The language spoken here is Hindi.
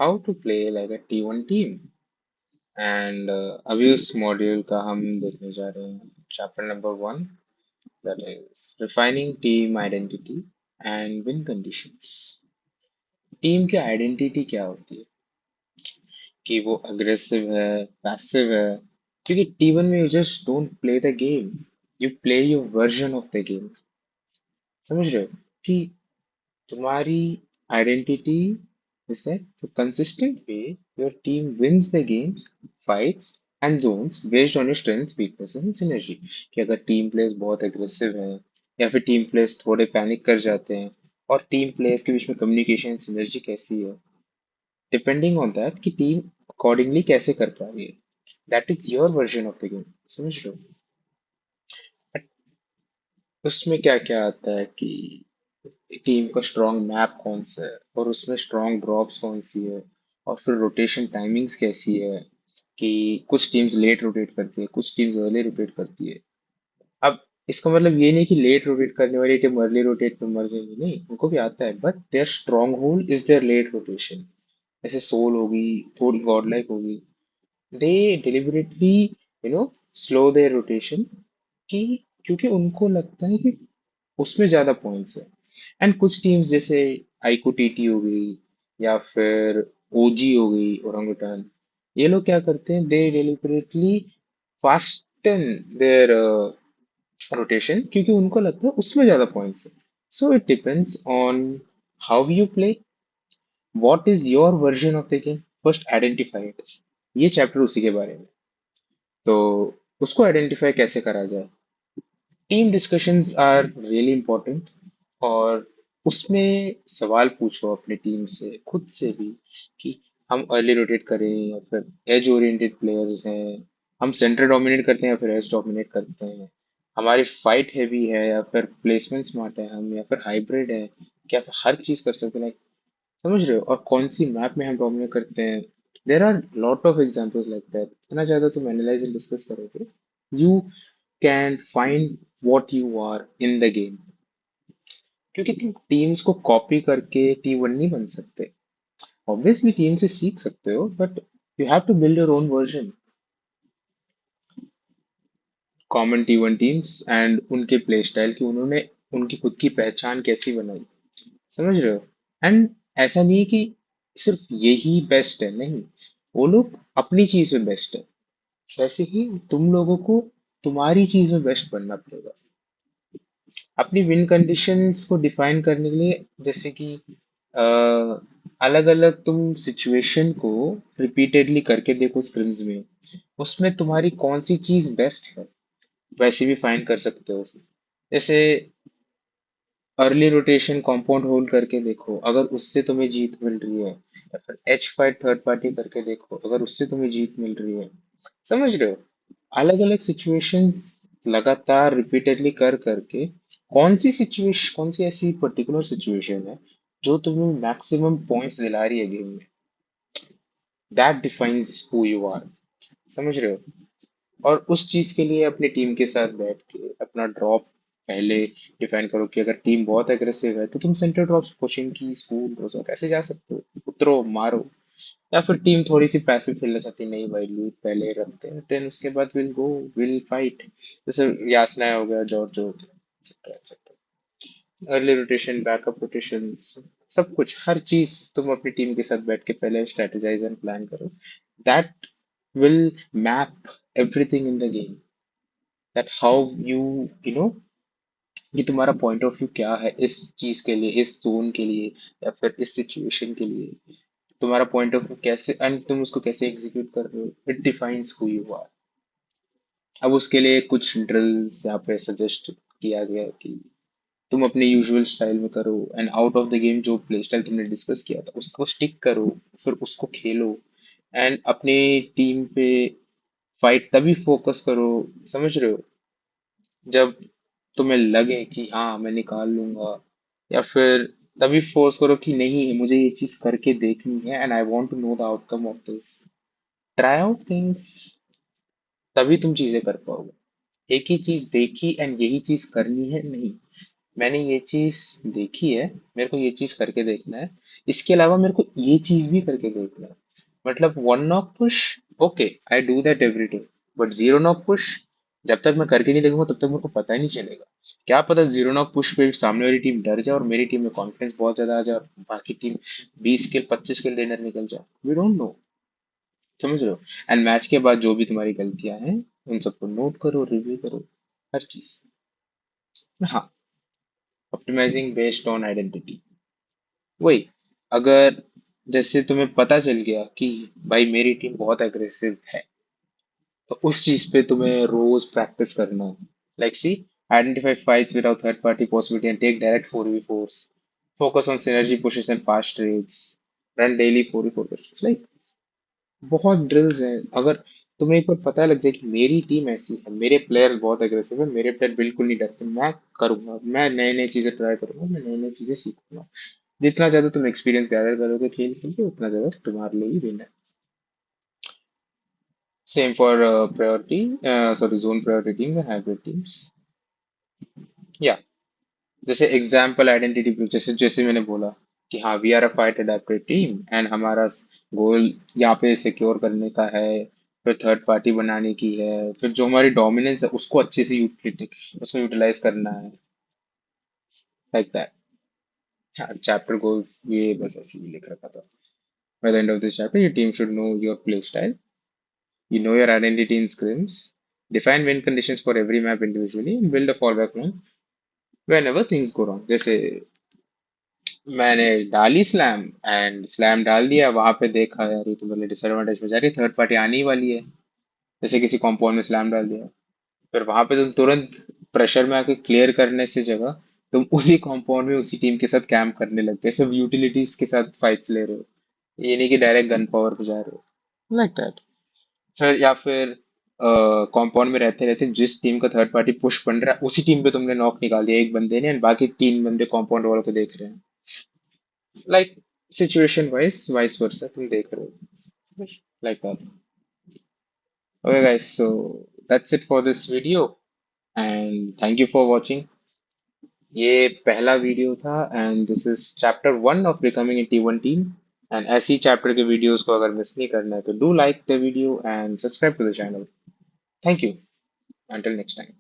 how to play like a T1 team. And अभी उस मॉड्यूल का हम देखने जा रहे हैं chapter number 1, that is refining team identity and win conditions. Team की आइडेंटिटी क्या होती है कि वो अग्रेसिव है, पैसिव है, क्योंकि T1 में you just don't play the game, you play your version of the game. समझ रहे हो कि तुम्हारी identity is that the consistent way your team wins the games, fights and zones based on your strength, weaknesses and synergy। कि अगर टीम प्लेयर्स बहुत एग्रेसिव हैं या फिर टीम प्लेयर्स थोड़े पैनिक कर जाते हैं और टीम प्लेयर्स के बीच में कम्युनिकेशन सिनर्जी कैसी है, डिपेंडिंग ऑन दैट कि टीम अकॉर्डिंगली कैसे कर पा रही है, that is your version of the game. समझ रहे हो? बट उसमें क्या क्या आता है कि टीम का स्ट्रॉन्ग मैप कौन सा है और उसमें स्ट्रॉन्ग ड्रॉप्स कौन सी है, और फिर रोटेशन टाइमिंग्स कैसी है कि कुछ टीम्स लेट रोटेट करती है, कुछ टीम्स अर्ली रोटेट करती है। अब इसका मतलब ये नहीं कि लेट रोटेट करने वाली टीम अर्ली रोटेट में मर जाएंगी, नहीं, उनको भी आता है, but their strong hold is their late rotation. जैसे सोल होगी, थोड़ी गॉड होगी, they deliberately slow their rotation कि क्योंकि उनको लगता है कि उसमें ज्यादा पॉइंट्स है। एंड कुछ टीम्स जैसे आईको टीटी हो गई या फिर ओजी हो गई ओरंगुटान, ये लोग क्या करते हैं, दे डिलिबरेटली फास्टन देयर रोटेशन क्योंकि उनको लगता है उसमें ज्यादा पॉइंट्स है। So it depends on how you play, what is your version of the game, first identify it. ये चैप्टर उसी के बारे में। तो उसको आइडेंटिफाई कैसे करा जाए, team discussions are really important. और उसमें सवाल पूछो अपने टीम से, खुद से भी, कि हम अर्ली रोटेट करें या फिर एज ओरिएंटेड प्लेयर्स हैं, हम सेंटर डोमिनेट करते हैं या फिर एज डोमिनेट करते हैं, हमारी फाइट हैवी है या फिर प्लेसमेंट स्मार्ट है हम, या फिर हाइब्रिड है, क्या फिर हर चीज कर सकते हैं, like, समझ रहे हो, और कौन सी मैप में हम डोमिनेट करते हैं। There are lot of examples like that. इतना ज्यादा तुम एनालाइज एंड डिस्कस करोगे, you can find what you are in the game. क्योंकि तुम टीम्स को कॉपी करके T1 नहीं बन सकते। ऑब्वियसली टीम से सीख सकते हो, but you have to build your own version. Common T1 teams and उनके प्ले स्टाइल की उन्होंने उनकी खुद की पहचान कैसी बनाई। समझ रहे हो? एंड ऐसा नहीं है कि सिर्फ यही बेस्ट है, नहीं, वो लोग अपनी चीज में बेस्ट है, वैसे ही तुम लोगों को तुम्हारी चीज में बेस्ट बनना पड़ेगा। अपनी विन कंडीशंस को डिफाइन करने के लिए, जैसे कि अलग अलग तुम सिचुएशन को रिपीटेडली करके देखो स्क्रिम्स में, उसमें तुम्हारी कौन सी चीज बेस्ट है, वैसे भी फाइन कर सकते हो। जैसे अर्ली रोटेशन कंपाउंड होल्ड करके देखो, अगर उससे तुम्हें जीत मिल रही है, या फिर एच फाइट थर्ड पार्टी करके देखो, अगर उससे तुम्हें जीत मिल रही है। समझ रहे हो? अलग अलग सिचुएशंस लगातार रिपीटेडली कर करके कौन सी ऐसी पर्टिकुलर सिचुएशन है जो तुम्हें मैक्सिमम पॉइंट्स दिला रही है गेम में, that defines who you are. समझ रहे हो? और उस चीज के लिए अपनी टीम के साथ बैठ के अपना ड्रॉप पहले डिफाइन करो कि अगर टीम बहुत एग्रेसिव है तो तुम सेंटर ड्रॉप कोचिंग की स्कूल रोजर कैसे जा सकते हो, उतरो मारो। या फिर टीम थोड़ी सी पैसिव खेलना चाहती है, नहीं भाई लूट पहले रखते हैं, देन उसके बाद विल गो, विल फाइट। जैसे यासना हो गया, जॉर्ज हो गया, etcetera etcetera. Early rotation, backup rotation, सब कुछ, हर चीज तुम अपनी टीम के साथ बैठ के पहले स्ट्रेटेजाइज एंड प्लान करो, that will map everything in the game, that how you know कि तुम्हारा पॉइंट ऑफ व्यू क्या है इस चीज के लिए, इस जोन के लिए, या फिर इस सिचुएशन के लिए, तुम्हारा पॉइंट ऑफ व्यू कैसे एंड तुम उसको कैसे एग्जीक्यूट कर रहे हो, it defines who you are. अब उसके लिए कुछ ड्रिल्स यहाँ पे सजेस्ट किया गया है कि तुम अपने यूजुअल स्टाइल में करो, and out of the game जो प्ले स्टाइल तुमने डिस्कस किया था उसको स्टिक करो, फिर उसको खेलो, एंड अपनी टीम पे फाइट तभी फोकस करो। समझ रहे हो? जब तुम्हें लगे कि हाँ मैं निकाल लूंगा, या फिर तभी फोर्स करो कि नहीं मुझे ये चीज करके देखनी है and I want to know the outcome of this. Try out things, तभी तुम चीजें कर पाओगे। एक ही चीज देखी एंड यही चीज करनी है, नहीं, मैंने ये चीज देखी है, मेरे को ये चीज करके देखना है, इसके अलावा मेरे को ये चीज भी करके देखना है। मतलब one knock push, okay, I do that every day, but zero knock push जब तक मैं करके नहीं देखूंगा तब तक मेरे को पता ही नहीं चलेगा। क्या पता जीरो नॉक पुश पे सामने वाली टीम डर जाए और मेरी टीम में कॉन्फिडेंस बहुत ज्यादा आ जाए और बाकी टीम 20 किल 25 किल लेकर निकल जाए, वी डोंट नो। समझ रहे हो? एंड मैच के बाद जो भी तुम्हारी गलतियां हैं उन सबको नोट करो, रिव्यू करो, हर चीज। हाँ, ऑप्टिमाइजिंग बेस्ड ऑन आइडेंटिटी। वही, अगर जैसे तुम्हें पता चल गया कि भाई मेरी टीम बहुत एग्रेसिव है, तो उस चीज पे तुम्हें रोज प्रैक्टिस करना है। Like see, identify fights without third party possibility and take direct 4v4s, focus on synergy pushes and fast trades, run daily 4v4 pushes. Like बहुत ड्रिल्स हैं। अगर तुम्हें एक बार पता लग जाए कि मेरी टीम ऐसी है, मेरे प्लेयर्स बहुत एग्रेसिव है, मेरे प्लेयर बिल्कुल नहीं डरते, मैं करूंगा, मैं नए नए चीजें ट्राई करूंगा, मैं नई नई चीजें सीखूंगा। जितना ज्यादा तुम एक्सपीरियंस गैदर करोगे खेल खेल के उतना ज्यादा तुम्हारे लिए ही विन है। Same for priority, sorry zone priority teams and hybrid teams. या जैसे एग्जाम्पल आइडेंटिटी प्रूफ, जैसे जैसे मैंने बोला कि हाँ we are a fight adapted team and हमारा गोल यहाँ पे सिक्योर करने का है, फिर थर्ड पार्टी बनाने की है, फिर जो हमारी डोमिनेंस है उसको अच्छे से यूटिलिटी उसको यूटिलाइज करना है, लाइक दैट। चैप्टर गोल्स ये बस ऐसे ही लिख रखा था। By the end of this chapter, your team should know your play style, you know your identity in scrims, define win conditions for every map individually, and build a fallback plan whenever things go wrong. जैसे मैंने डाली स्लैम एंड स्लैम डाल दिया, वहां पे देखा यार ये तो मेरे डिसएडवांटेज में जा रही है, थर्ड पार्टी आने ही वाली है, जैसे किसी कॉम्पाउंड में स्लैम डाल दिया, फिर वहां पे तुम तुरंत प्रेशर में आके क्लियर करने से जगह तुम उसी कॉम्पाउंड में उसी टीम के साथ कैंप करने लग गए, सब यूटिलिटीज के साथ फाइट्स ले रहे हो, ये नहीं कि डायरेक्ट गन पावर पे जा रहे हो, लाइक दैट। फिर या फिर कॉम्पाउंड में रहते रहते जिस टीम का थर्ड पार्टी पुश बन रहा है उसी टीम पे तुमने नॉक निकाल दिया एक बंदे ने, and बाकी 3 बंदे कॉम्पाउंड वालों को देख रहे हैं, like situation wise vice versa तुम देख रहे हो, like that. Okay guys, so that's it for this video and thank you for watching. ये पहला वीडियो था and this is chapter 1 of becoming a T1 team. And ऐसी चैप्टर के वीडियोस को अगर मिस नहीं करना है तो do like the video and subscribe to the channel. Thank you, until next time.